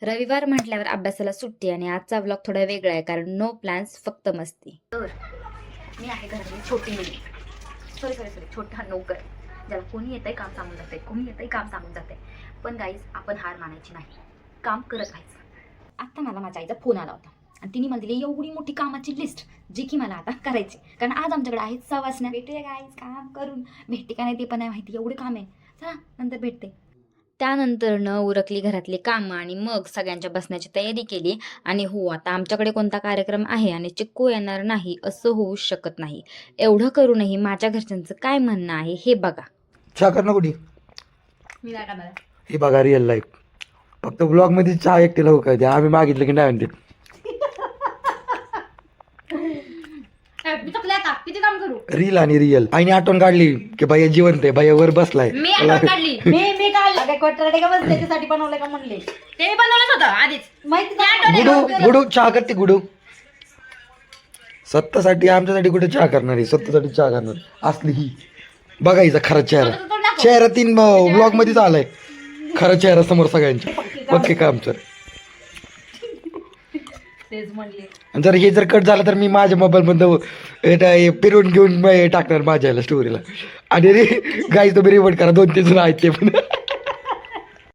रविवार म्हटल्यावर अभ्यासाला सुट्टी आणि आजचा व्लॉग थोडा वेगळा आहे कारण नो प्लॅन्स फक्त मस्ती. तर मी आहे घरातली छोटी मुलगी, सॉरी छोटा नोकर, ज्याला कोणी येतंय काम सांगून जाते, कोणी येतंय काम सांगून जाते. पण गाईज आपण हार मानायची नाही, काम करत राहायचं. आत्ता मला माझ्या आईचा फोन आला होता आणि तिने मला दिली एवढी मोठी कामाची लिस्ट जी की मला आता करायची, कारण आज आमच्याकडे आहेत सवासण्या. भेटूया गाईज, काम करून भेटते का नाही ते पण नाही माहिती, एवढे काम आहे. चला नंतर भेटते. त्यानंतर उरकली घरातली कामं आणि मग सगळ्यांच्या बसण्याची तयारी केली. आणि हो, आता आमच्याकडे कोणता कार्यक्रम आहे आणि चिक्कू येणार नाही असं होऊ शकत नाही. एवढं करूनही माझ्या घरच्यांचं काय म्हणणं आहे हे बघा. चहा कर ना कुठे मी नाही करणार. हे बघा रिअल लाईफ. फक्त ब्लॉग मध्ये चहा एकटे लोक आहे, आम्ही मागितलं की नाही म्हणते. किती काम करू रील आणि रिअल आईने आठवण काढली की भैया जिवंत आहे, भैया वर बसलाय. मी आठवण काढली. मी काढला काय कोटरडे का बस त्याच्यासाठी बनवलंय का म्हणले ते बनवलंच होतं आधीच. माहिती गुडू गुडू चहा करते गुडू. स्वतःसाठी आमच्यासाठी कुठे चहा करणार आहे, स्वतःसाठी चहा करणार असली ही बघा हिचा खरा चेहरा. चेहरा 3 ब्लॉग मध्येच आलाय, खरा चेहरा समोर सगळ्यांच्या. ओके काम सर. तेच म्हणले. आणि जर हे जर कट झालं तर मी माझ्या मोबाईलमध्ये फिरवून घेऊन टाकणार माझ्या स्टोरीला. आणि रे गाईज तुम्ही रिपोर्ट करा, 2-3 जण आहेत ते पण.